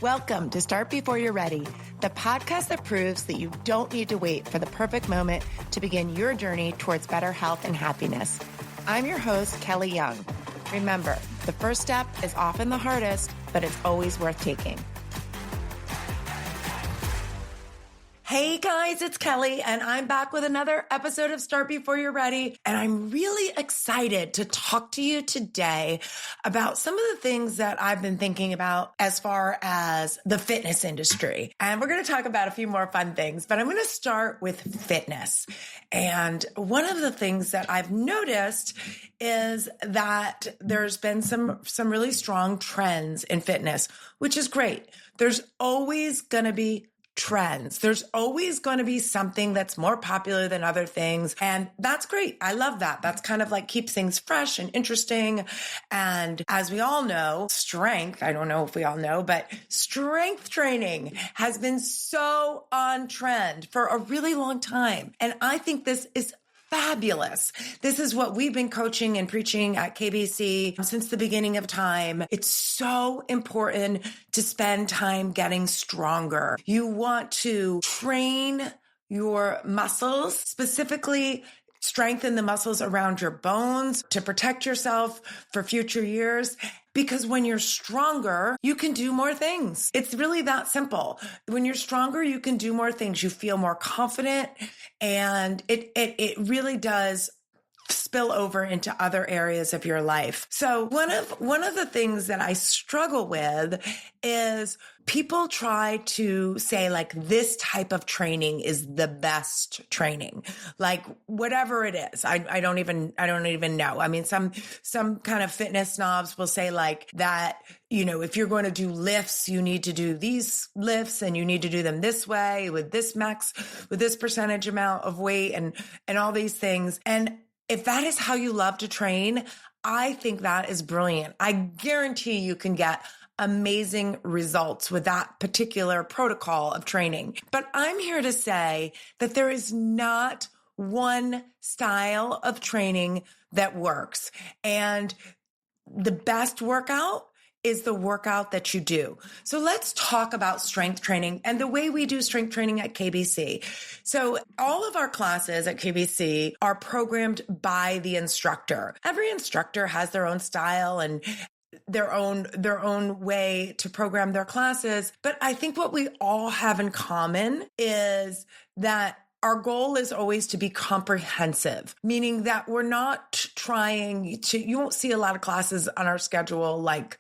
Welcome to Start Before You're Ready, the podcast that proves that you don't need to wait for the perfect moment to begin your journey towards better health and happiness. I'm your host, Kelly Young. Remember, the first step is often the hardest, but it's always worth taking. Hey guys, it's Kelly, and I'm back with another episode of Start Before You're Ready. And I'm really excited to talk to you today about some of the things that I've been thinking about as far as the fitness industry. And we're going to talk about a few more fun things, but I'm going to start with fitness. And one of the things that I've noticed is that there's been some really strong trends in fitness, which is great. There's always going to be trends. There's always going to be something that's more popular than other things. And that's great. I love that. That's kind of like keeps things fresh and interesting. And as we all know, strength, I don't know if we all know, but strength training has been so on trend for a really long time. And I think this is fabulous. This is what we've been coaching and preaching at KBC since the beginning of time. It's so important to spend time getting stronger. You want to train your muscles, specifically strengthen the muscles around your bones to protect yourself for future years. Because when you're stronger, you can do more things. It's really that simple. When you're stronger, you can do more things. You feel more confident, and it really does spill over into other areas of your life. So one of the things that I struggle with is people try to say like this type of training is the best training, like whatever it is. I don't even know. I mean, some kind of fitness snobs will say like that, you know, if you're going to do lifts, you need to do these lifts and you need to do them this way with this max, with this percentage amount of weight and all these things. And if that is how you love to train, I think that is brilliant. I guarantee you can get amazing results with that particular protocol of training. But I'm here to say that there is not one style of training that works. And the best workout is the workout that you do. So let's talk about strength training and the way we do strength training at KBC. So all of our classes at KBC are programmed by the instructor. Every instructor has their own style and their own way to program their classes. But I think what we all have in common is that our goal is always to be comprehensive, meaning that we're not trying to, you won't see a lot of classes on our schedule like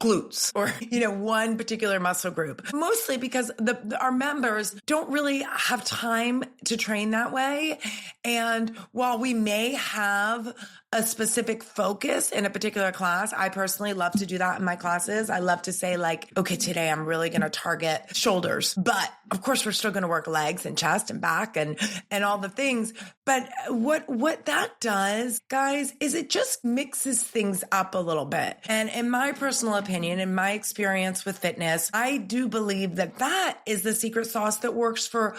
glutes or, one particular muscle group, mostly because our members don't really have time to train that way. And while we may have a specific focus in a particular class, I personally love to do that in my classes. I love to say like, okay, today I'm really going to target shoulders, but of course we're still going to work legs and chest and back and all the things. But what that does, guys, is it just mixes things up a little bit. And in my personal opinion, in my experience with fitness, I do believe that that is the secret sauce that works for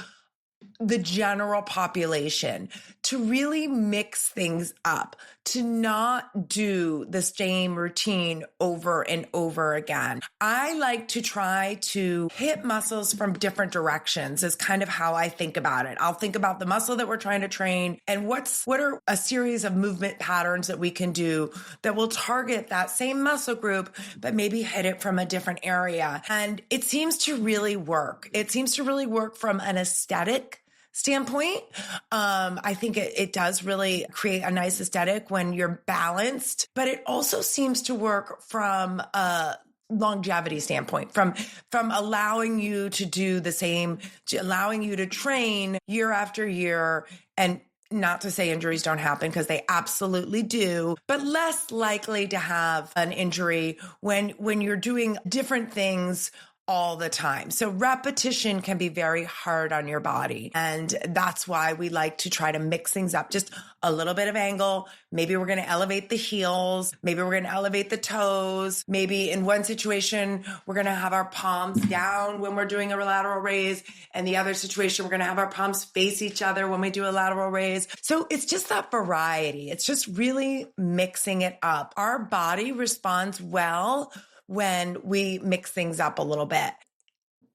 the general population, to really mix things up, to not do the same routine over and over again. I like to try to hit muscles from different directions is kind of how I think about it. I'll think about the muscle that we're trying to train and what are a series of movement patterns that we can do that will target that same muscle group, but maybe hit it from a different area. And it seems to really work. It seems to really work from an aesthetic standpoint. I think it does really create a nice aesthetic when you're balanced, but it also seems to work from a longevity standpoint, from allowing you to do the same, to allowing you to train year after year. And not to say injuries don't happen, because they absolutely do, but less likely to have an injury when you're doing different things all the time. So repetition can be very hard on your body. And that's why we like to try to mix things up, just a little bit of angle. Maybe we're going to elevate the heels. Maybe we're going to elevate the toes. Maybe in one situation, we're going to have our palms down when we're doing a lateral raise. And the other situation, we're going to have our palms face each other when we do a lateral raise. So it's just that variety. It's just really mixing it up. Our body responds well when we mix things up a little bit.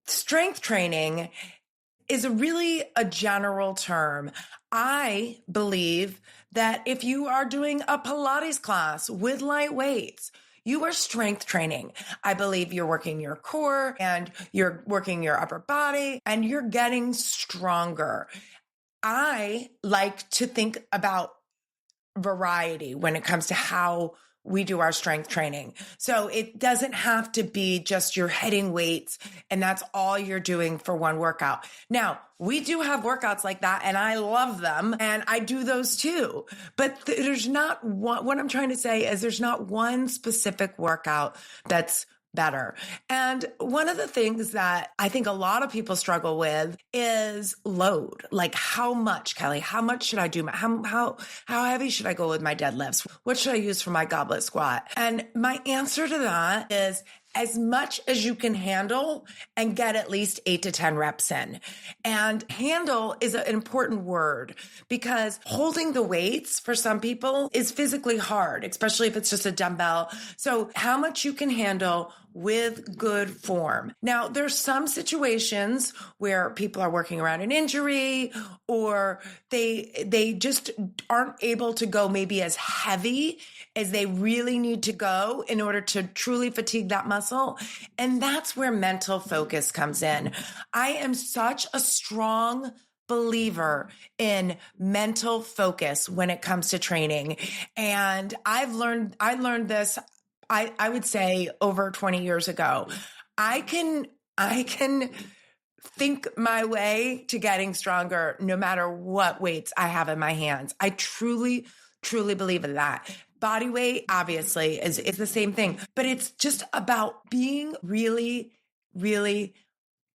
Strength training is really a general term. I believe that if you are doing a Pilates class with light weights, you are strength training. I believe you're working your core and you're working your upper body and you're getting stronger. I like to think about variety when it comes to how we do our strength training. So it doesn't have to be just you're hitting weights and that's all you're doing for one workout. Now, we do have workouts like that and I love them and I do those too. But there's not one, what I'm trying to say is there's not one specific workout that's better. And one of the things that I think a lot of people struggle with is load. Like how much, Kelly, how much should I do? How heavy should I go with my deadlifts? What should I use for my goblet squat? And my answer to that is as much as you can handle and get at least 8 to 10 reps in. And handle is an important word because holding the weights for some people is physically hard, especially if it's just a dumbbell. So how much you can handle with good form. Now, there's some situations where people are working around an injury or they just aren't able to go maybe as heavy as they really need to go in order to truly fatigue that muscle. And that's where mental focus comes in. I am such a strong believer in mental focus when it comes to training. And I learned this, I would say over 20 years ago. I can think my way to getting stronger no matter what weights I have in my hands. I truly believe in that. Body weight, obviously, is the same thing, but it's just about being really, really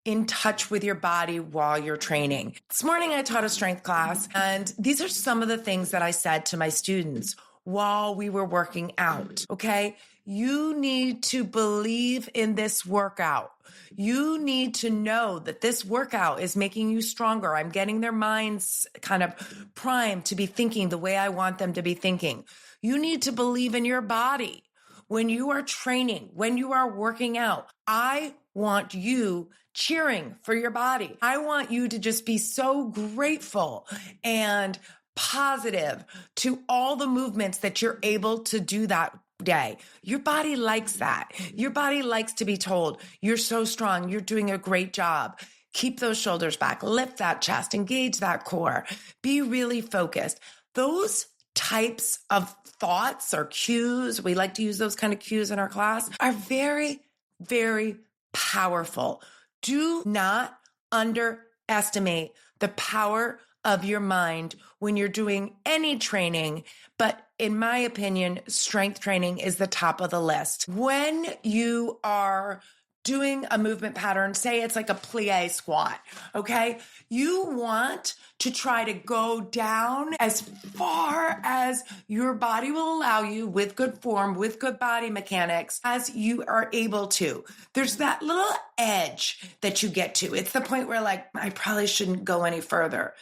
in touch with your body while you're training. This morning, I taught a strength class, and these are some of the things that I said to my students while we were working out, okay? You need to believe in this workout. You need to know that this workout is making you stronger. I'm getting their minds kind of primed to be thinking the way I want them to be thinking. You need to believe in your body. When you are training, when you are working out, I want you cheering for your body. I want you to just be so grateful and positive to all the movements that you're able to do that day. Your body likes that. Your body likes to be told, you're so strong. You're doing a great job. Keep those shoulders back, lift that chest, engage that core, be really focused. Those types of thoughts or cues, we like to use those kind of cues in our class, are very, very powerful. Do not underestimate the power of your mind when you're doing any training. But in my opinion, strength training is the top of the list. When you are doing a movement pattern, say it's like a plie squat, okay? You want to try to go down as far as your body will allow you with good form, with good body mechanics, as you are able to. There's that little edge that you get to. It's the point where like, I probably shouldn't go any further.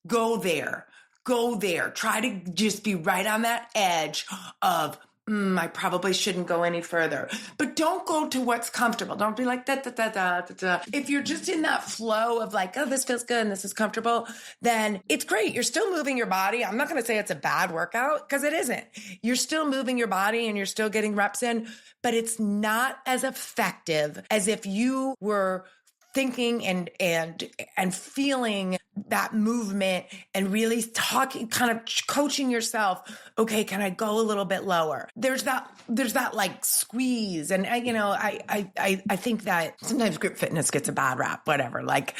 Go there. Try to just be right on that edge of, I probably shouldn't go any further. But don't go to what's comfortable. Don't be like, da, da, da, da, da, da. If you're just in that flow of like, oh, this feels good and this is comfortable, then it's great. You're still moving your body. I'm not going to say it's a bad workout because it isn't. You're still moving your body and you're still getting reps in, but it's not as effective as if you were thinking and feeling that movement and really talking, kind of coaching yourself. Okay, can I go a little bit lower? There's that like squeeze. And I think that sometimes group fitness gets a bad rap, whatever, like,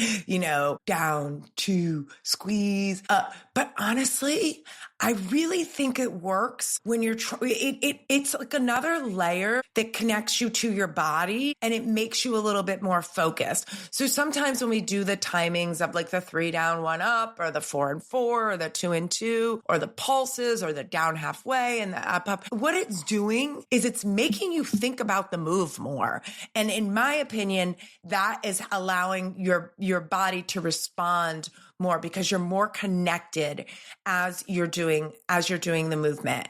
down to squeeze up. But honestly, I really think it works when you're, it's like another layer that connects you to your body and it makes you a little bit more focused. So sometimes when we do the timings of like the 3 down, 1 up, or the 4 and 4, or the 2 and 2, or the pulses, or the down halfway and the up, what it's doing is it's making you think about the move more. And in my opinion, that is allowing your body to respond more because you're more connected as you're doing the movement.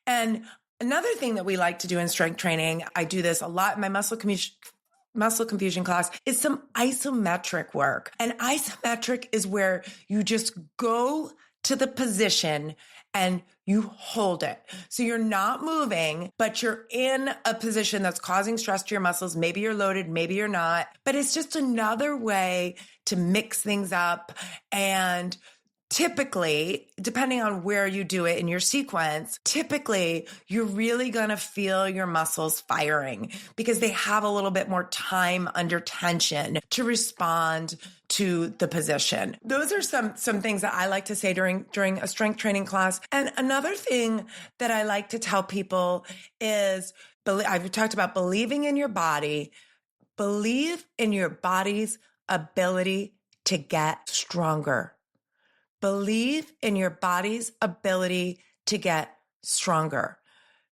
And Another thing that we like to do in strength training, I do this a lot in my muscle confusion class, is some isometric work. And isometric is where you just go to the position and you hold it. So you're not moving, but you're in a position that's causing stress to your muscles. Maybe you're loaded, maybe you're not, but it's just another way to mix things up. And typically, depending on where you do it in your sequence, typically you're really going to feel your muscles firing because they have a little bit more time under tension to respond to the position. Those are some things that I like to say during a strength training class. And another thing that I like to tell people is, I've talked about believing in your body, believe in your body's ability to get stronger. Believe in your body's ability to get stronger.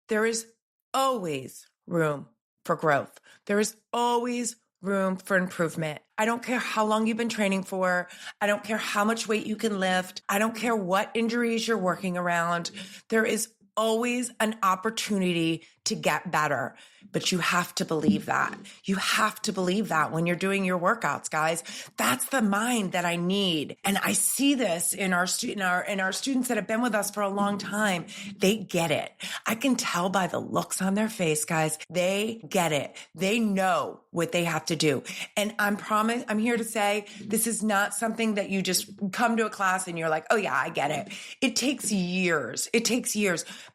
There is always room for growth. There is always room for improvement. I don't care how long you've been training for. I don't care how much weight you can lift. I don't care what injuries you're working around. There is always an opportunity to get better, but you have to believe that. You have to believe that when you're doing your workouts, guys. That's the mind that I need. And I see this in our students that have been with us for a long time. They get it. I can tell by the looks on their face, guys. They get it. They know what they have to do. And I'm here to say this is not something that you just come to a class and you're like, oh yeah, I get it. It takes years.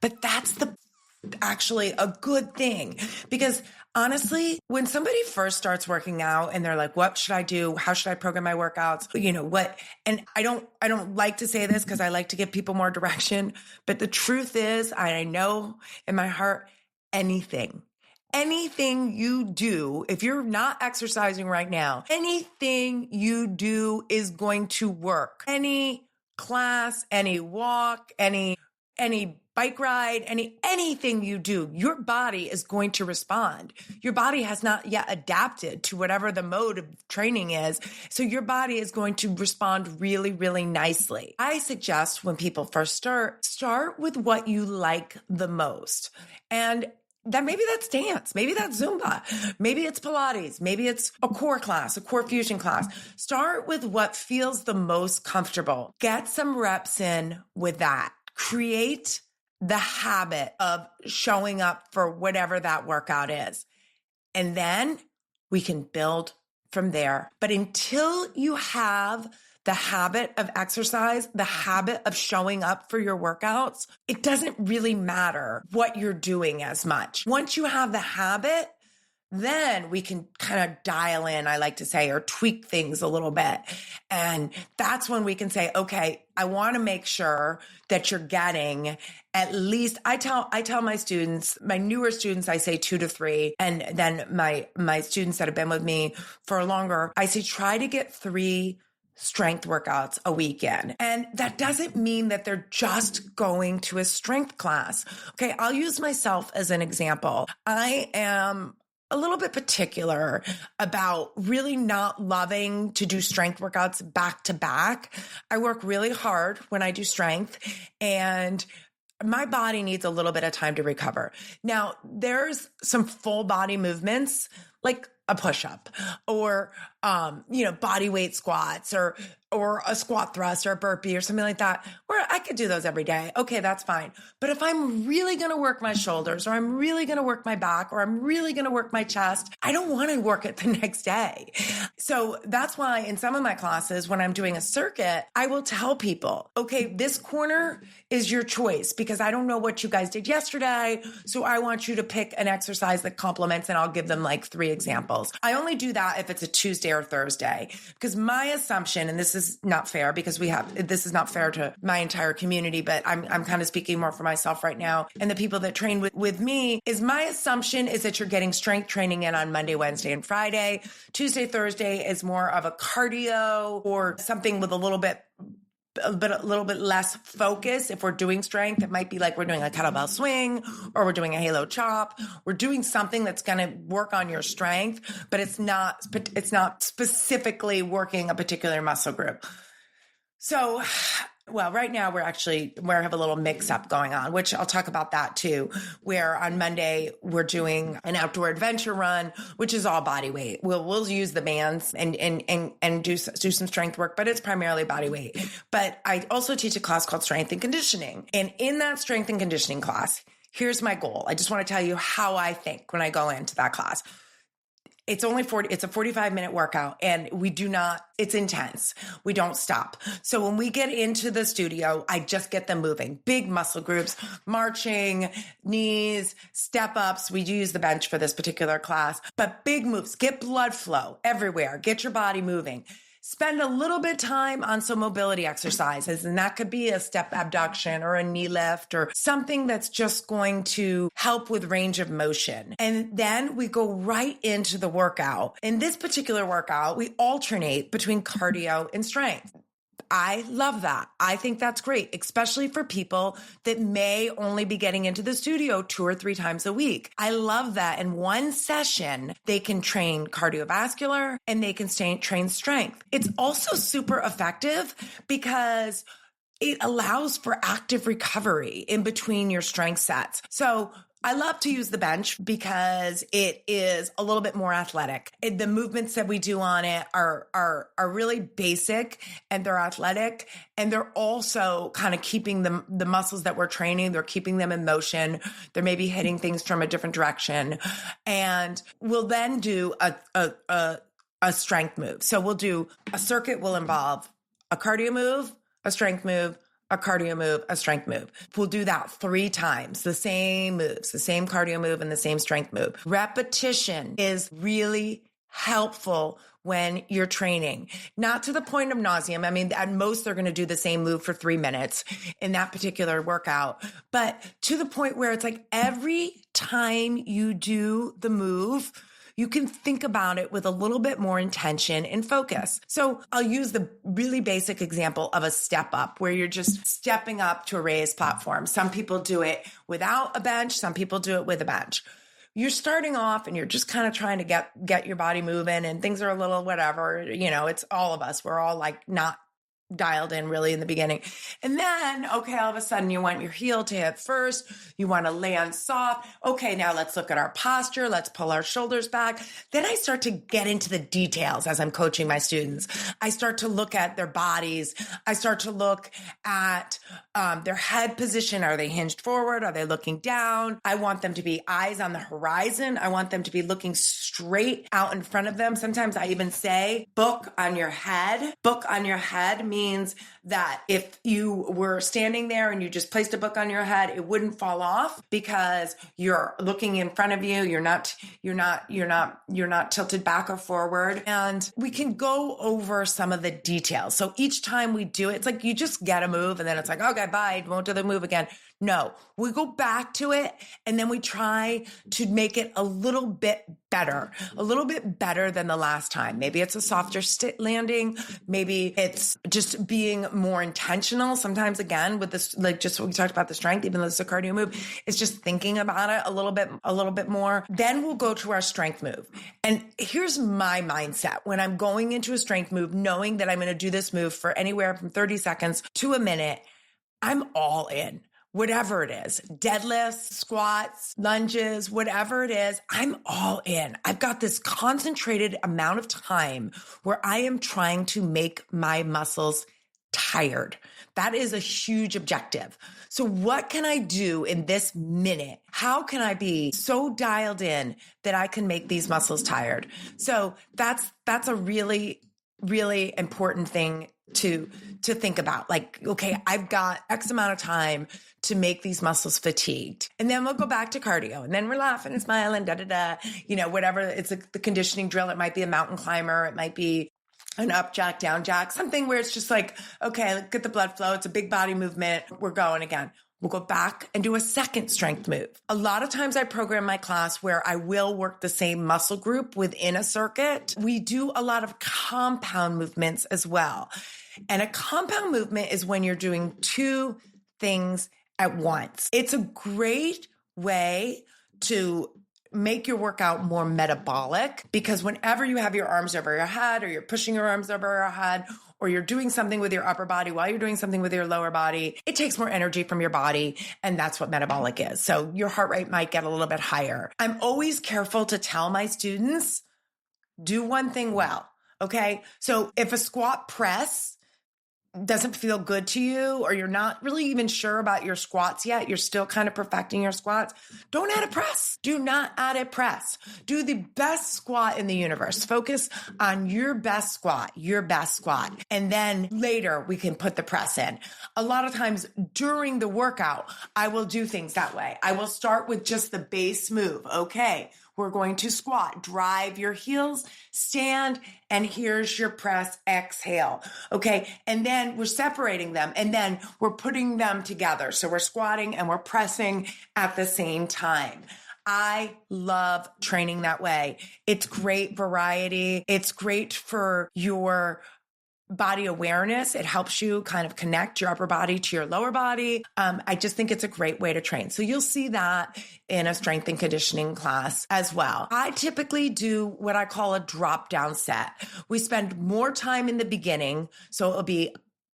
But that's actually a good thing, because honestly, when somebody first starts working out and they're like, what should I do? How should I program my workouts? And I don't like to say this because I like to give people more direction, but the truth is, I know in my heart, anything you do, if you're not exercising right now, anything you do is going to work. Any class, any walk, any bike ride, anything you do, your body is going to respond. Your body has not yet adapted to whatever the mode of training is. So your body is going to respond really, really nicely. I suggest when people first start with what you like the most. And that maybe that's dance, maybe that's Zumba, maybe it's Pilates, maybe it's a core class, a core fusion class. Start with what feels the most comfortable. Get some reps in with that. Create the habit of showing up for whatever that workout is. And then we can build from there. But until you have the habit of exercise, the habit of showing up for your workouts, it doesn't really matter what you're doing as much. Once you have the habit, then we can kind of dial in, I like to say, or tweak things a little bit. And that's when we can say, okay, I want to make sure that you're getting at least, I tell my students, my newer students, I say 2 to 3. And then my students that have been with me for longer, I say, try to get 3 strength workouts a weekend. And that doesn't mean that they're just going to a strength class. Okay. I'll use myself as an example. I am a little bit particular about really not loving to do strength workouts back to back. I work really hard when I do strength, and my body needs a little bit of time to recover. Now, there's some full body movements like a push-up or, body weight squats or a squat thrust or a burpee or something like that, where I could do those every day. Okay, that's fine. But if I'm really going to work my shoulders, or I'm really going to work my back, or I'm really going to work my chest, I don't want to work it the next day. So that's why in some of my classes, when I'm doing a circuit, I will tell people, okay, this corner is your choice because I don't know what you guys did yesterday. So I want you to pick an exercise that complements, and I'll give them like 3 examples. I only do that if it's a Tuesday or Thursday, because my assumption, and this is not fair because this is not fair to my entire community, but I'm kind of speaking more for myself right now. And the people that train with me, is my assumption is that you're getting strength training in on Monday, Wednesday, and Friday. Tuesday, Thursday is more of a cardio or something with a little bit less focus. If we're doing strength, it might be like we're doing a kettlebell swing or we're doing a halo chop. We're doing something that's going to work on your strength, but it's not specifically working a particular muscle group. So Well, right now we have a little mix up going on, which I'll talk about that too, where on Monday we're doing an outdoor adventure run, which is all body weight. We'll use the bands and do some strength work, but it's primarily body weight. But I also teach a class called Strength and Conditioning. And in that strength and conditioning class, here's my goal. I just want to tell you how I think when I go into that class. It's a 45-minute workout and it's intense. We don't stop. So when we get into the studio, I just get them moving. Big muscle groups, marching, knees, step ups. We use the bench for this particular class, but big moves, get blood flow everywhere, get your body moving. Spend a little bit of time on some mobility exercises, and that could be a step abduction or a knee lift or something that's just going to help with range of motion. And then we go right into the workout. In this particular workout, we alternate between cardio and strength. I love that. I think that's great, especially for people that may only be getting into the studio 2 or 3 times a week. I love that in one session, they can train cardiovascular and they can train strength. It's also super effective because it allows for active recovery in between your strength sets. So I love to use the bench because it is a little bit more athletic. The movements that we do on it are really basic and they're athletic, and they're also kind of keeping the muscles that we're training, they're keeping them in motion. They're maybe hitting things from a different direction. And we'll then do a strength move. So we'll do a circuit will involve a cardio move, a strength move, a cardio move, a strength move. We'll do that 3 times, the same moves, the same cardio move and the same strength move. Repetition is really helpful when you're training, not to the point of nauseum. I mean, at most they're going to do the same move for 3 minutes in that particular workout, but to the point where it's like every time you do the move, you can think about it with a little bit more intention and focus. So I'll use the really basic example of a step up where you're just stepping up to a raised platform. Some people do it without a bench. Some people do it with a bench. You're starting off and you're just kind of trying to get your body moving, and things are a little whatever, it's all of us. We're all like not dialed in really in the beginning. And then, okay, all of a sudden you want your heel to hit first. You want to land soft. Okay, now let's look at our posture. Let's pull our shoulders back. Then I start to get into the details as I'm coaching my students. I start to look at their bodies. I start to look at their head position. Are they hinged forward? Are they looking down? I want them to be eyes on the horizon. I want them to be looking straight out in front of them. Sometimes I even say, book on your head. Book on your head means that if you were standing there and you just placed a book on your head, it wouldn't fall off because you're looking in front of you. You're not tilted back or forward. And we can go over some of the details. So each time we do it, it's like you just get a move and then it's like, okay, bye, won't do the move again. No, we go back to it and then we try to make it a little bit better than the last time. Maybe it's a softer landing. Maybe it's just being more intentional. Sometimes again, with this, like just what we talked about the strength, even though it's a cardio move, it's just thinking about it a little bit more. Then we'll go to our strength move. And here's my mindset when I'm going into a strength move, knowing that I'm going to do this move for anywhere from 30 seconds to a minute, I'm all in. Whatever it is, deadlifts, squats, lunges, whatever it is, I'm all in. I've got this concentrated amount of time where I am trying to make my muscles tired. That is a huge objective. So what can I do in this minute? How can I be so dialed in that I can make these muscles tired? So that's a really, really important thing to think about. Like, okay, I've got X amount of time to make these muscles fatigued. And then we'll go back to cardio and then we're laughing and smiling, whatever. It's the conditioning drill. It might be a mountain climber. It might be an up jack, down jack, something where it's just like, okay, look at the blood flow. It's a big body movement. We're going again. We'll go back and do a second strength move. A lot of times I program my class where I will work the same muscle group within a circuit. We do a lot of compound movements as well. And a compound movement is when you're doing 2 things at once. It's a great way to make your workout more metabolic, because whenever you have your arms over your head, or you're pushing your arms over your head, or you're doing something with your upper body while you're doing something with your lower body, it takes more energy from your body. And that's what metabolic is. So your heart rate might get a little bit higher. I'm always careful to tell my students, do one thing well. Okay. So if a squat press doesn't feel good to you, or you're not really even sure about your squats yet, you're still kind of perfecting your squats, don't add a press. Do not add a press. Do the best squat in the universe. Focus on your best squat, And then later we can put the press in. A lot of times during the workout, I will do things that way. I will start with just the base move. Okay. We're going to squat, drive your heels, stand, and here's your press, exhale. Okay. And then we're separating them, and then we're putting them together. So we're squatting and we're pressing at the same time. I love training that way. It's great variety. It's great for your body awareness. It helps you kind of connect your upper body to your lower body. I just think it's a great way to train. So you'll see that in a strength and conditioning class as well. I typically do what I call a drop down set. We spend more time in the beginning, so it'll be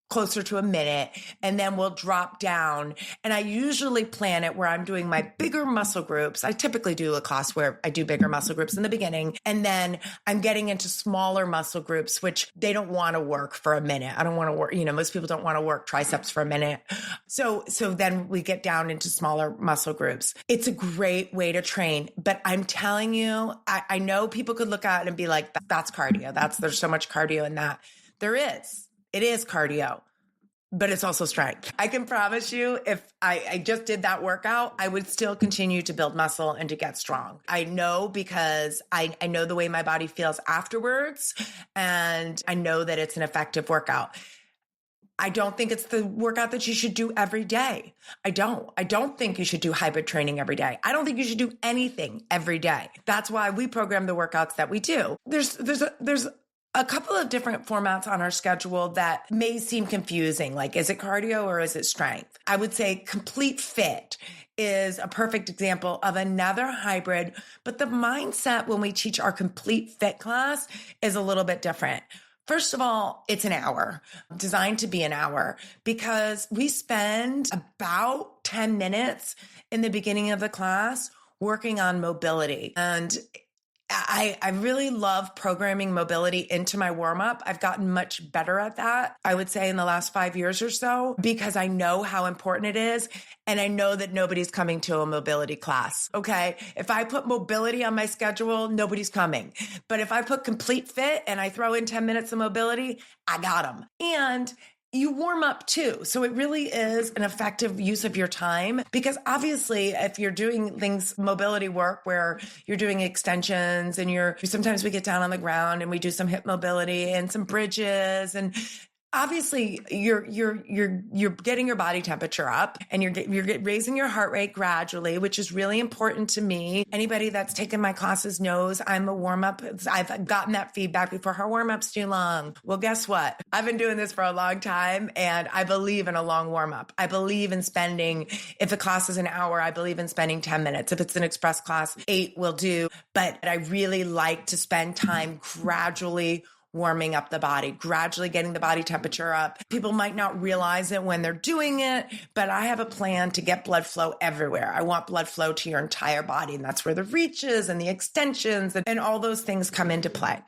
closer to a minute, and then we'll drop down. And I usually plan it where I'm doing my bigger muscle groups. I typically do a class where I do bigger muscle groups in the beginning, and then I'm getting into smaller muscle groups, which they don't want to work for a minute. I don't want to work, most people don't want to work triceps for a minute. So then we get down into smaller muscle groups. It's a great way to train, but I'm telling you, I know people could look at it and be like, that's cardio. There's so much cardio in that. There is. It is cardio, but it's also strength. I can promise you, if I just did that workout, I would still continue to build muscle and to get strong. I know, because I know the way my body feels afterwards, and I know that it's an effective workout. I don't think it's the workout that you should do every day. I don't think you should do hybrid training every day. I don't think you should do anything every day. That's why we program the workouts that we do. There's a couple of different formats on our schedule that may seem confusing. Like, is it cardio or is it strength? I would say Complete Fit is a perfect example of another hybrid, but the mindset when we teach our Complete Fit class is a little bit different. First of all, it's an hour, designed to be an hour, because we spend about 10 minutes in the beginning of the class working on mobility. And I really love programming mobility into my warm-up. I've gotten much better at that, I would say, in the last 5 years or so, because I know how important it is. And I know that nobody's coming to a mobility class. Okay. If I put mobility on my schedule, nobody's coming. But if I put Complete Fit and I throw in 10 minutes of mobility, I got them. And you warm up too. So it really is an effective use of your time, because obviously if you're doing things, mobility work, where you're doing extensions and sometimes we get down on the ground and we do some hip mobility and some bridges, and obviously you're getting your body temperature up, and you're raising your heart rate gradually, which is really important to me. Anybody that's taken my classes knows I'm a warm-up. I've gotten that feedback before. Her warm-up's too long. Well, guess what? I've been doing this for a long time, and I believe in a long warm-up. I believe in spending, if the class is an hour, I believe in spending 10 minutes. If it's an express class, 8 will do. But I really like to spend time gradually warming up the body, gradually getting the body temperature up. People might not realize it when they're doing it, but I have a plan to get blood flow everywhere. I want blood flow to your entire body. And that's where the reaches and the extensions and all those things come into play.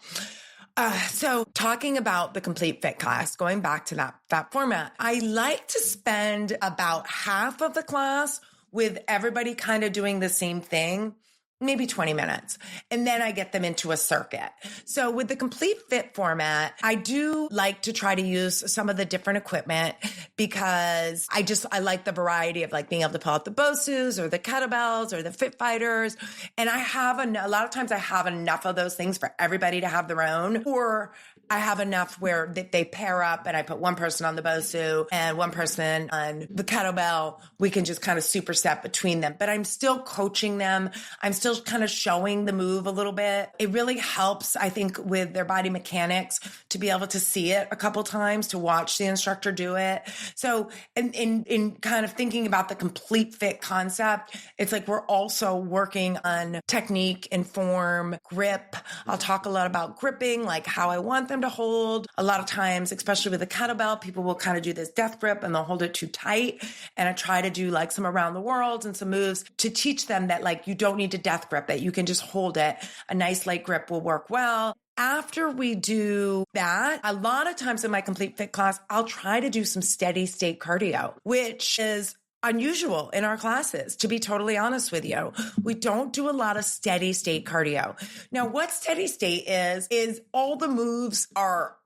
So talking about the Complete Fit class, going back to that format, I like to spend about half of the class with everybody kind of doing the same thing, maybe 20 minutes. And then I get them into a circuit. So with the Complete Fit format, I do like to try to use some of the different equipment, because I like the variety of like being able to pull out the BOSUs or the kettlebells or the Fit Fighters. And a lot of times I have enough of those things for everybody to have their own, or I have enough where they pair up and I put one person on the BOSU and one person on the kettlebell. We can just kind of superset between them, but I'm still coaching them. I'm still still kind of showing the move a little bit. It really helps, I think, with their body mechanics to be able to see it a couple times, to watch the instructor do it. So in kind of thinking about the complete fit concept, it's like we're also working on technique and form, grip. I'll talk a lot about gripping, like how I want them to hold. A lot of times, especially with the kettlebell, people will kind of do this death grip and they'll hold it too tight. And I try to do like some around the world and some moves to teach them that like you don't need to death grip, that you can just hold it. A nice light grip will work well. After we do that, a lot of times in my complete fit class, I'll try to do some steady state cardio, which is unusual in our classes, to be totally honest with you. We don't do a lot of steady state cardio. Now, what steady state is all the moves are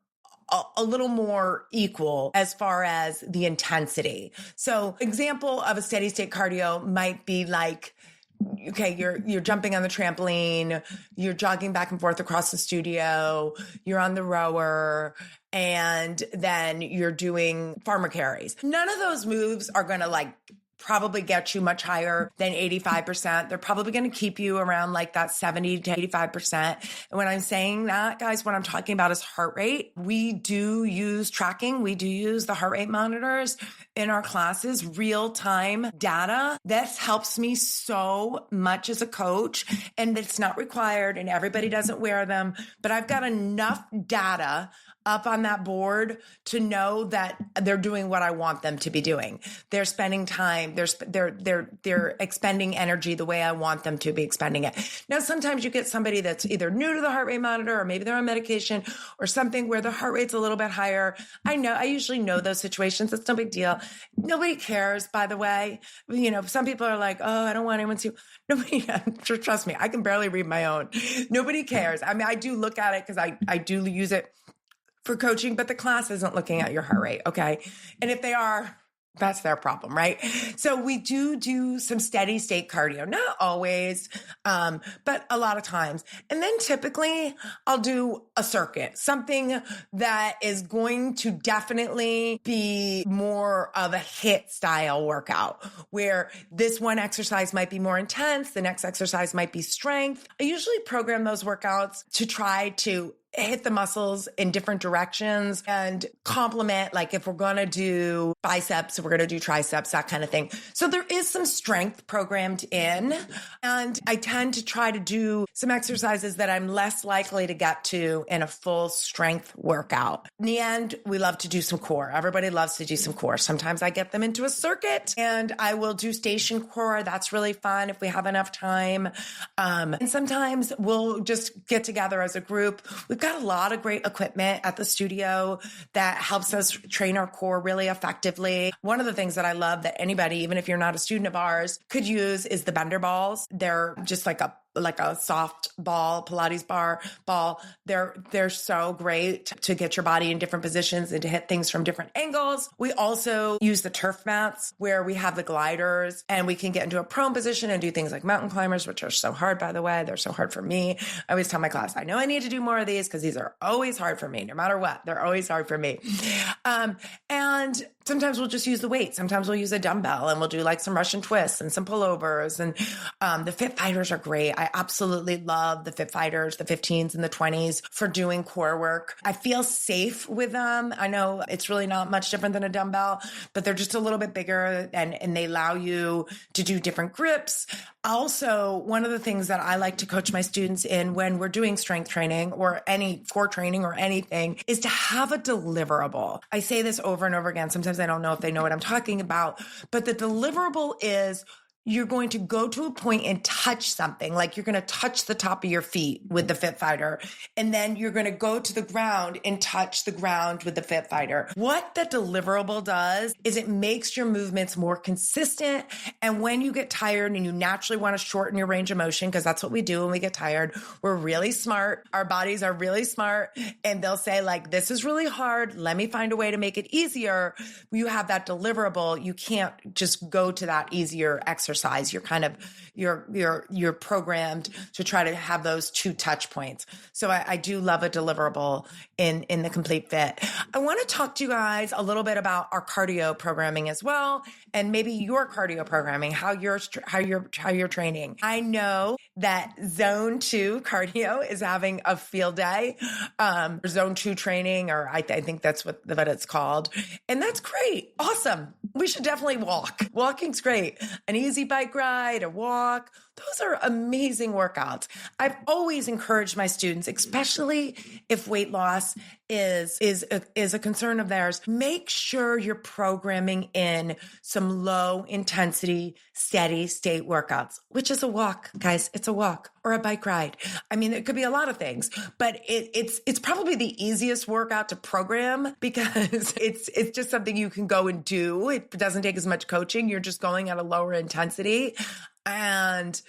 a little more equal as far as the intensity. So example of a steady state cardio might be like, okay, you're jumping on the trampoline, you're jogging back and forth across the studio, you're on the rower, and then you're doing farmer carries. None of those moves are going to like probably get you much higher than 85%. They're probably going to keep you around like that 70 to 85%. And when I'm saying that, guys, what I'm talking about is heart rate. We do use tracking. We do use the heart rate monitors in our classes, real-time data. This helps me so much as a coach, and it's not required and everybody doesn't wear them, but I've got enough data up on that board to know that they're doing what I want them to be doing. They're spending time. They're expending energy the way I want them to be expending it. Now, sometimes you get somebody that's either new to the heart rate monitor, or maybe they're on medication or something where the heart rate's a little bit higher. I usually know those situations. It's no big deal. Nobody cares, by the way. You know, some people are like, oh, I don't want anyone to. Nobody, trust me, I can barely read my own. Nobody cares. I mean, I do look at it because I do use it for coaching, but the class isn't looking at your heart rate. Okay. And if they are, that's their problem, right? So we do some steady state cardio, not always, but a lot of times. And then typically I'll do a circuit, something that is going to definitely be more of a HIIT style workout, where this one exercise might be more intense. The next exercise might be strength. I usually program those workouts to try to hit the muscles in different directions and complement, like if we're going to do biceps, we're going to do triceps, that kind of thing. So there is some strength programmed in, and I tend to try to do some exercises that I'm less likely to get to in a full strength workout. In the end, we love to do some core. Everybody loves to do some core. Sometimes I get them into a circuit and I will do station core. That's really fun if we have enough time. And sometimes we'll just get together as a group. We've got a lot of great equipment at the studio that helps us train our core really effectively. One of the things that I love that anybody, even if you're not a student of ours, could use is the bender balls. They're just like a soft ball, Pilates ball. They're so great to get your body in different positions and to hit things from different angles. We also use the turf mats where we have the gliders and we can get into a prone position and do things like mountain climbers, which are so hard, by the way. They're so hard for me. I always tell my class, I know I need to do more of these because these are always hard for me, no matter what. They're always hard for me. And sometimes we'll just use the weight. Sometimes we'll use a dumbbell and we'll do like some Russian twists and some pullovers. And the Fit Fighters are great. I absolutely love the Fit Fighters, the 15s and the 20s for doing core work. I feel safe with them. I know it's really not much different than a dumbbell, but they're just a little bit bigger and they allow you to do different grips. Also, one of the things that I like to coach my students in when we're doing strength training or any core training or anything is to have a deliverable. I say this over and over again. Sometimes I don't know if they know what I'm talking about, but the deliverable is you're going to go to a point and touch something, like you're going to touch the top of your feet with the Fit Fighter, and then you're going to go to the ground and touch the ground with the Fit Fighter. What the deliverable does is it makes your movements more consistent. And when you get tired and you naturally want to shorten your range of motion, because that's what we do when we get tired, we're really smart. Our bodies are really smart. And they'll say like, this is really hard. Let me find a way to make it easier. You have that deliverable. You can't just go to that easier exercise. You're kind of, you're programmed to try to have those two touch points. So I do love a deliverable in the complete fit. I want to talk to you guys a little bit about our cardio programming as well. And maybe your cardio programming, how you're training. I know that zone 2 cardio is having a field day, zone 2 training, or I think that's what it's called. And that's great. Awesome. We should definitely walk. Walking's great. An easy bike ride, a walk. Those are amazing workouts. I've always encouraged my students, especially if weight loss is a concern of theirs, make sure you're programming in some low intensity, steady state workouts, which is a walk, guys. It's a walk or a bike ride. I mean, it could be a lot of things, but it's probably the easiest workout to program because it's just something you can go and do. It doesn't take as much coaching. You're just going at a lower intensity. And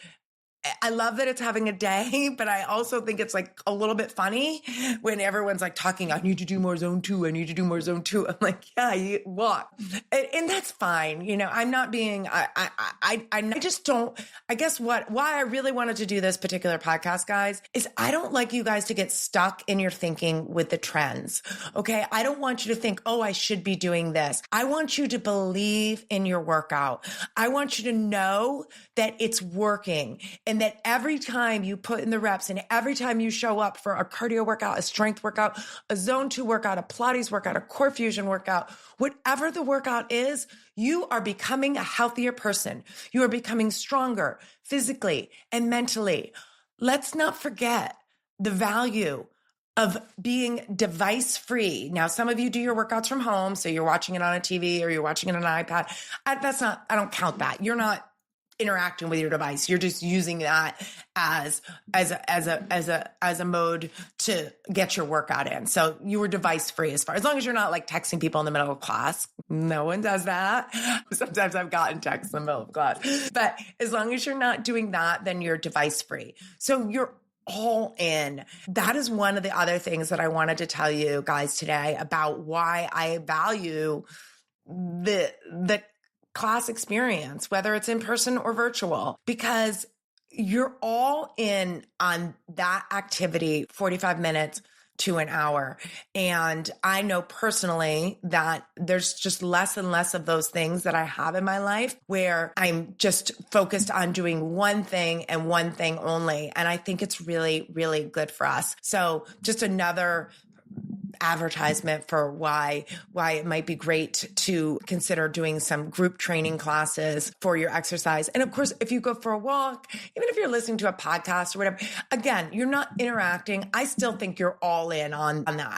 I love that it's having a day, but I also think it's like a little bit funny when everyone's like talking, I need to do more zone 2. I need to do more zone 2. I'm like, yeah, you walk. And that's fine. You know, I'm not being, I just don't, I guess why I really wanted to do this particular podcast, guys, is I don't like you guys to get stuck in your thinking with the trends. Okay. I don't want you to think, oh, I should be doing this. I want you to believe in your workout. I want you to know that it's working. And that every time you put in the reps and every time you show up for a cardio workout, a strength workout, a zone 2 workout, a Pilates workout, a core fusion workout, whatever the workout is, you are becoming a healthier person. You are becoming stronger physically and mentally. Let's not forget the value of being device free. Now, some of you do your workouts from home, so you're watching it on a TV or you're watching it on an iPad. I don't count that. You're not interacting with your device. You're just using that as a mode to get your workout in. So you were device free as long as you're not like texting people in the middle of class. No one does that. Sometimes I've gotten texts in the middle of class, but as long as you're not doing that, then you're device free. So you're all in. That is one of the other things that I wanted to tell you guys today about why I value the class experience, whether it's in person or virtual, because you're all in on that activity, 45 minutes to an hour. And I know personally that there's just less and less of those things that I have in my life where I'm just focused on doing one thing and one thing only. And I think it's really, really good for us. So just another advertisement for why it might be great to consider doing some group training classes for your exercise. And of course, if you go for a walk, even if you're listening to a podcast or whatever, again, you're not interacting. I still think you're all in on that.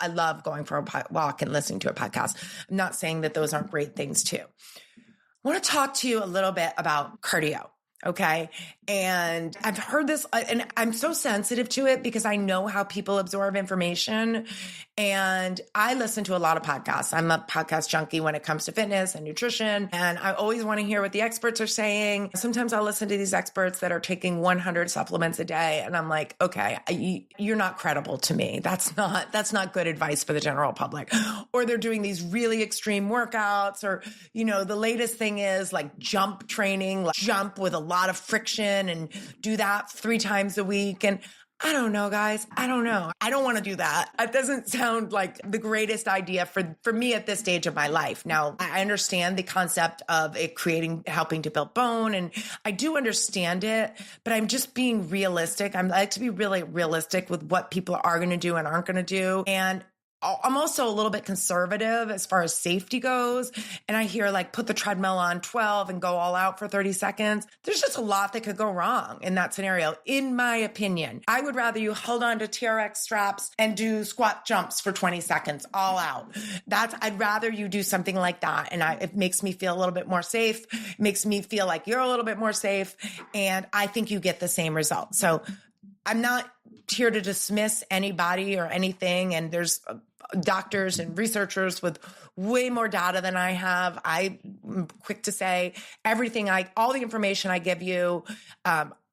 I love going for a walk and listening to a podcast. I'm not saying that those aren't great things too. I want to talk to you a little bit about cardio. Okay. And I've heard this and I'm so sensitive to it because I know how people absorb information. And I listen to a lot of podcasts. I'm a podcast junkie when it comes to fitness and nutrition. And I always want to hear what the experts are saying. Sometimes I'll listen to these experts that are taking 100 supplements a day. And I'm like, okay, you're not credible to me. That's not good advice for the general public. Or they're doing these really extreme workouts or, the latest thing is like jump training, like jump with a lot of friction and do that 3 times a week. And I don't know, guys. I don't know. I don't want to do that. It doesn't sound like the greatest idea for me at this stage of my life. Now, I understand the concept of it helping to build bone, and I do understand it, but I'm just being realistic. I like to be really realistic with what people are going to do and aren't going to do. And I'm also a little bit conservative as far as safety goes. And I hear like put the treadmill on 12 and go all out for 30 seconds. There's just a lot that could go wrong in that scenario, in my opinion. I would rather you hold on to TRX straps and do squat jumps for 20 seconds all out. I'd rather you do something like that. And it makes me feel a little bit more safe. It makes me feel like you're a little bit more safe. And I think you get the same result. So I'm not here to dismiss anybody or anything. And there's doctors and researchers with way more data than I have. I'm quick to say all the information I give you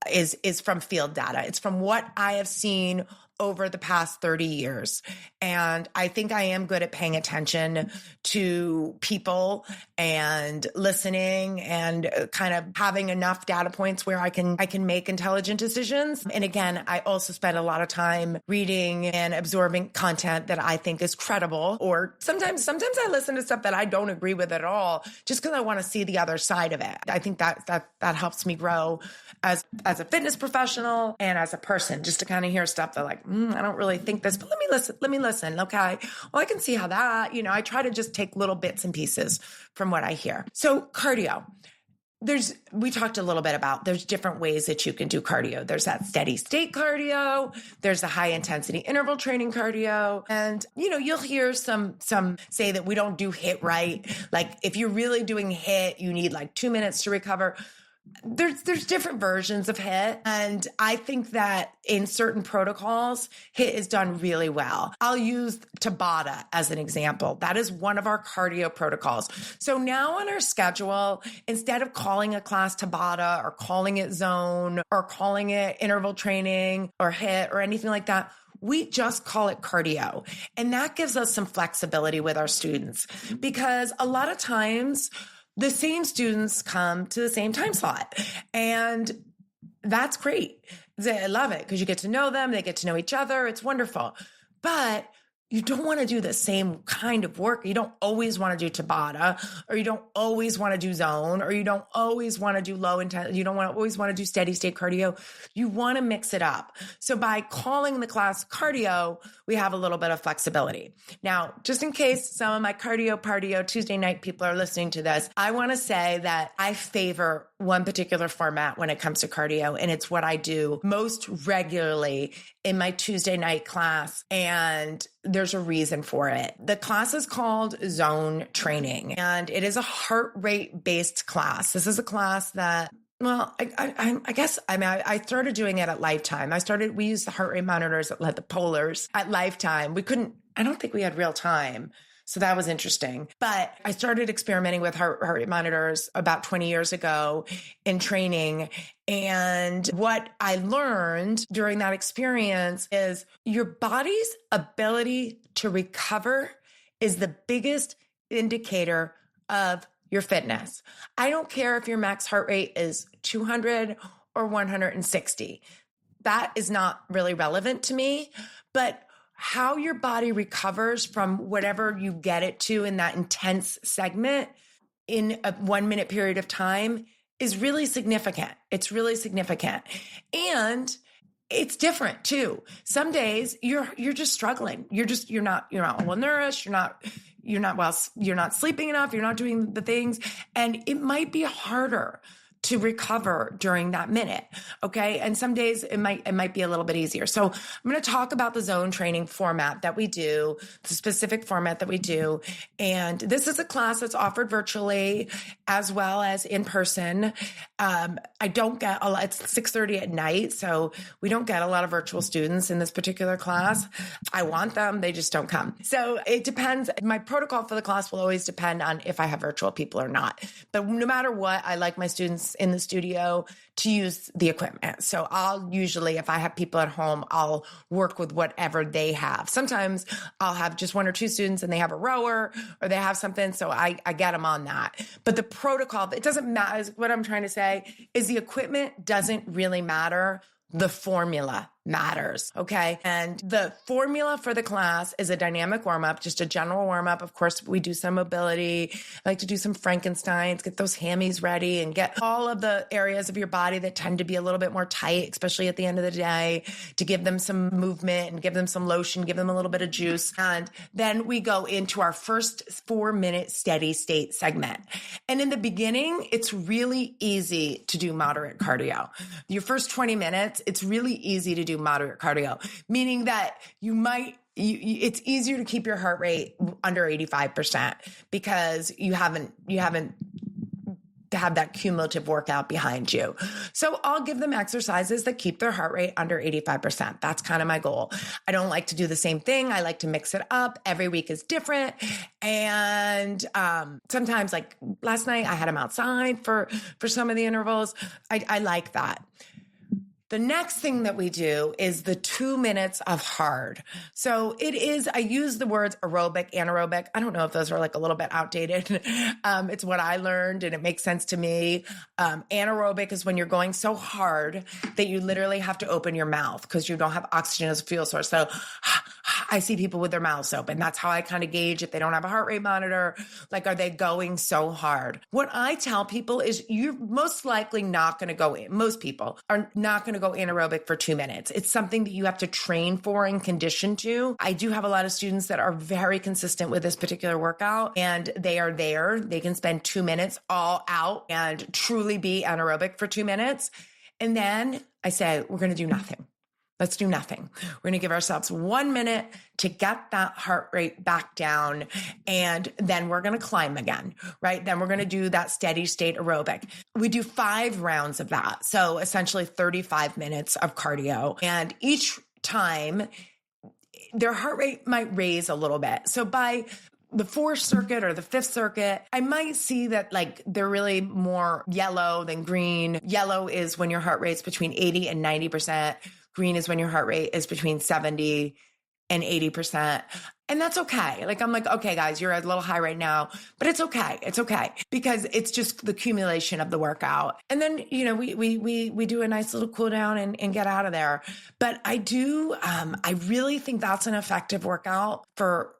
is from field data. It's from what I have seen over the past 30 years. And I think I am good at paying attention to people and listening and kind of having enough data points where I can make intelligent decisions. And again, I also spend a lot of time reading and absorbing content that I think is credible, or sometimes I listen to stuff that I don't agree with at all, just because I want to see the other side of it. I think that helps me grow as a fitness professional and as a person, just to kind of hear stuff that like, I don't really think this, but let me listen. Okay. Well, I can see how that, I try to just take little bits and pieces from what I hear. So cardio. We talked a little bit about, there's different ways that you can do cardio. There's that steady state cardio. There's the high intensity interval training cardio. And, you'll hear some say that we don't do HIIT right. Like if you're really doing HIIT, you need like 2 minutes to recover. There's different versions of HIIT. And I think that in certain protocols, HIIT is done really well. I'll use Tabata as an example. That is one of our cardio protocols. So now on our schedule, instead of calling a class Tabata or calling it zone or calling it interval training or HIIT or anything like that, we just call it cardio. And that gives us some flexibility with our students, because a lot of times the same students come to the same time slot, and that's great. I love it because you get to know them. They get to know each other. It's wonderful. But you don't want to do the same kind of work. You don't always want to do Tabata, or you don't always want to do zone, or you don't always want to do low intensity. You don't always want to do steady state cardio. You want to mix it up. So by calling the class cardio, we have a little bit of flexibility. Now, just in case some of my cardio Tuesday night people are listening to this, I want to say that I favor one particular format when it comes to cardio, and it's what I do most regularly in my Tuesday night class. And there's a reason for it. The class is called Zone Training, and it is a heart rate based class. This is a class that, well, I started doing it at Lifetime. We used the heart rate monitors at the Polars at Lifetime. I don't think we had real time. So that was interesting. But I started experimenting with heart rate monitors about 20 years ago in training. And what I learned during that experience is your body's ability to recover is the biggest indicator of your fitness. I don't care if your max heart rate is 200 or 160. That is not really relevant to me, but how your body recovers from whatever you get it to in that intense segment in a 1 minute period of time is really significant. It's really significant. And it's different too. Some days you're just struggling. You're not well nourished. You're not sleeping enough. You're not doing the things. And it might be harder to recover during that minute. Okay. And some days it might be a little bit easier. So I'm going to talk about the zone training format that we do, the specific format that we do. And this is a class that's offered virtually as well as in person. I don't get a lot, it's 6:30 at night. So we don't get a lot of virtual students in this particular class. I want them. They just don't come. So it depends. My protocol for the class will always depend on if I have virtual people or not. But no matter what, I like my students in the studio to use the equipment. So I'll usually, if I have people at home, I'll work with whatever they have. Sometimes I'll have just 1 or 2 students and they have a rower or they have something. So I get them on that. But the protocol, it doesn't matter. What I'm trying to say is the equipment doesn't really matter. The formula matters. Okay. And the formula for the class is a dynamic warm up, just a general warm up. Of course, we do some mobility. I like to do some Frankensteins, get those hammies ready and get all of the areas of your body that tend to be a little bit more tight, especially at the end of the day, to give them some movement and give them some lotion, give them a little bit of juice. And then we go into our first 4-minute steady state segment. And in the beginning, it's really easy to do moderate cardio. Your first 20 minutes, it's really easy to do moderate cardio, meaning that it's easier to keep your heart rate under 85% because you haven't have that cumulative workout behind you. So I'll give them exercises that keep their heart rate under 85%. That's kind of my goal. I don't like to do the same thing. I like to mix it up. Every week is different. And sometimes, like last night, I had them outside for some of the intervals. I like that. The next thing that we do is the 2 minutes of hard. So it is, I use the words aerobic, anaerobic. I don't know if those are like a little bit outdated. It's what I learned and it makes sense to me. Anaerobic is when you're going so hard that you literally have to open your mouth because you don't have oxygen as a fuel source. So I see people with their mouths open. That's how I kind of gauge if they don't have a heart rate monitor. Like, are they going so hard? What I tell people is you're most likely not going to go in. Most people are not going to go anaerobic for 2 minutes. It's something that you have to train for and condition to. I do have a lot of students that are very consistent with this particular workout and they are there. They can spend 2 minutes all out and truly be anaerobic for 2 minutes. And then I say, we're going to do nothing. Let's do nothing. We're going to give ourselves 1 minute to get that heart rate back down. And then we're going to climb again, right? Then we're going to do that steady state aerobic. We do 5 rounds of that. So essentially 35 minutes of cardio. And each time their heart rate might raise a little bit. So by the 4th circuit or the 5th circuit, I might see that like they're really more yellow than green. Yellow is when your heart rate's between 80 and 90%. Green is when your heart rate is between 70 and 80%. And that's okay. Like, I'm like, okay, guys, you're a little high right now, but it's okay. It's okay because it's just the accumulation of the workout. And then, you know, we do a nice little cool down and get out of there. But I do, I really think that's an effective workout for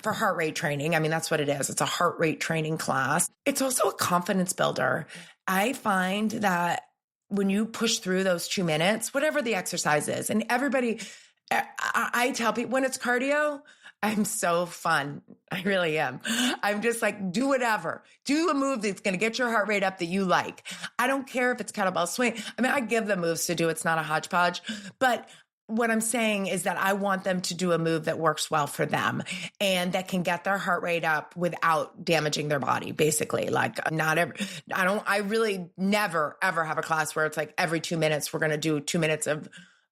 heart rate training. I mean, that's what it is. It's a heart rate training class. It's also a confidence builder. I find that when you push through those 2 minutes, whatever the exercise is, and everybody, I tell people when it's cardio, I'm so fun. I really am. I'm just like, do whatever. Do a move that's going to get your heart rate up that you like. I don't care if it's kettlebell swing. I mean, I give them moves to do. It's not a hodgepodge, but what I'm saying is that I want them to do a move that works well for them and that can get their heart rate up without damaging their body, basically. Like I really never, ever have a class where it's like every 2 minutes, we're going to do 2 minutes of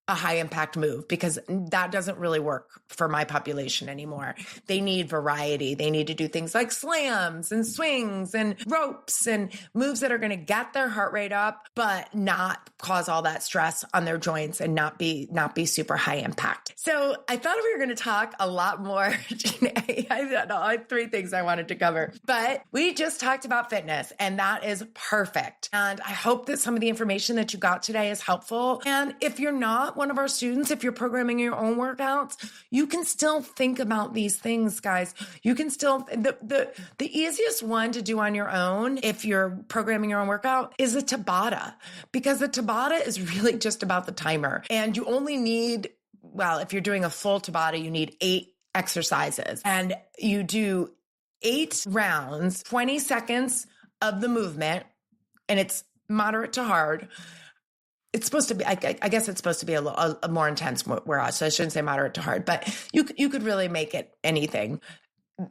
a high impact move because that doesn't really work for my population anymore. They need variety. They need to do things like slams and swings and ropes and moves that are going to get their heart rate up, but not cause all that stress on their joints and not be super high impact. So I thought we were going to talk a lot more today. I don't know, I had 3 things I wanted to cover, but we just talked about fitness and that is perfect. And I hope that some of the information that you got today is helpful. And if you're not one of our students, if you're programming your own workouts, you can still think about these things, guys. You can still, the easiest one to do on your own, if you're programming your own workout, is a Tabata, because the Tabata is really just about the timer. And you only need, well, if you're doing a full Tabata, you need 8 exercises and you do 8 rounds, 20 seconds of the movement, and it's moderate to hard. It's supposed to be, I guess it's supposed to be a more intense workout. So I shouldn't say moderate to hard, but you could really make it anything.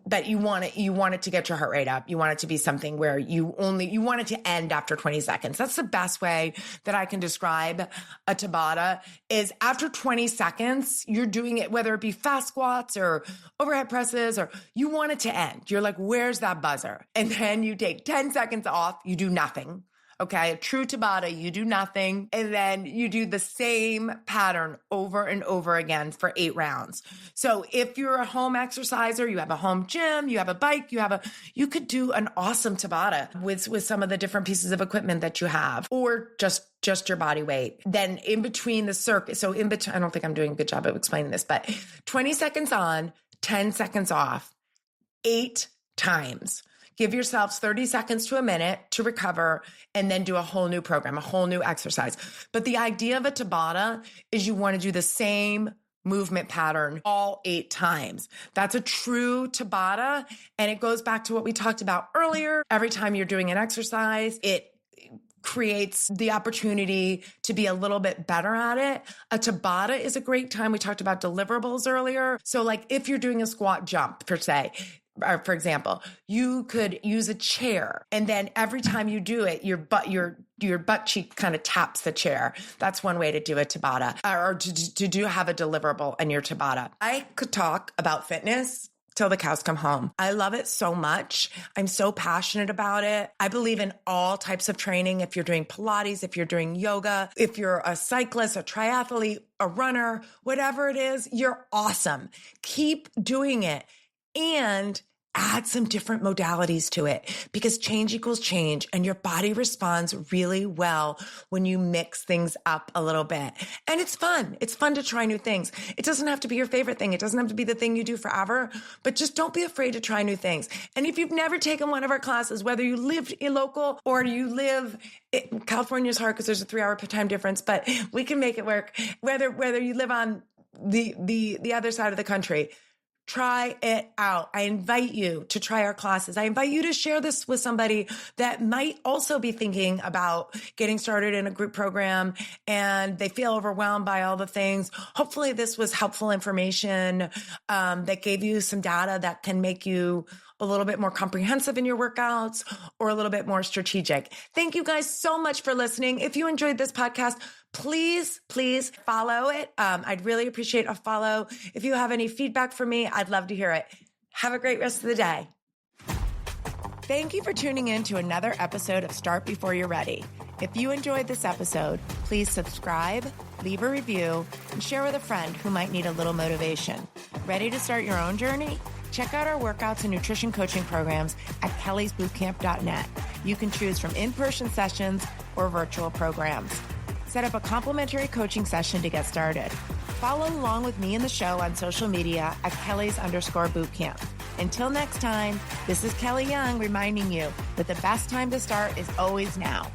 But you want it to get your heart rate up. You want it to be something where you want it to end after 20 seconds. That's the best way that I can describe a Tabata is after 20 seconds, you're doing it, whether it be fast squats or overhead presses, or you want it to end. You're like, where's that buzzer? And then you take 10 seconds off. You do nothing. Okay, a true Tabata, you do nothing, and then you do the same pattern over and over again for 8 rounds. So if you're a home exerciser, you have a home gym, you have a bike, you could do an awesome Tabata with some of the different pieces of equipment that you have, or just your body weight. Then in between the circuit, so in between, I don't think I'm doing a good job of explaining this, but 20 seconds on, 10 seconds off, 8 times. Give yourselves 30 seconds to a minute to recover and then do a whole new program, a whole new exercise. But the idea of a Tabata is you want to do the same movement pattern all 8 times. That's a true Tabata. And it goes back to what we talked about earlier. Every time you're doing an exercise, it creates the opportunity to be a little bit better at it. A Tabata is a great time. We talked about deliverables earlier. So like if you're doing a squat jump per se, or for example, you could use a chair and then every time you do it, your butt cheek kind of taps the chair. That's one way to do a Tabata, or to have a deliverable in your Tabata. I could talk about fitness till the cows come home. I love it so much. I'm so passionate about it. I believe in all types of training. If you're doing Pilates, if you're doing yoga, if you're a cyclist, a triathlete, a runner, whatever it is, you're awesome. Keep doing it and add some different modalities to it, because change equals change, and your body responds really well when you mix things up a little bit. And it's fun. It's fun to try new things. It doesn't have to be your favorite thing. It doesn't have to be the thing you do forever, but just don't be afraid to try new things. And if you've never taken one of our classes, whether you live in local or you live in California's hard because there's a 3-hour time difference, but we can make it work. Whether you live on the other side of the country, try it out. I invite you to try our classes. I invite you to share this with somebody that might also be thinking about getting started in a group program and they feel overwhelmed by all the things. Hopefully this was helpful information that gave you some data that can make you a little bit more comprehensive in your workouts or a little bit more strategic. Thank you guys so much for listening. If you enjoyed this podcast, please follow it. I'd really appreciate a follow. If you have any feedback for me, I'd love to hear it. Have a great rest of the day. Thank you for tuning in to another episode of Start Before You're Ready. If you enjoyed this episode, please subscribe, leave a review, and share with a friend who might need a little motivation. Ready to start your own journey? Check out our workouts and nutrition coaching programs at kellysbootcamp.net. You can choose from in-person sessions or virtual programs. Set up a complimentary coaching session to get started. Follow along with me and the show on social media at Kellys_bootcamp. Until next time, this is Kelly Young reminding you that the best time to start is always now.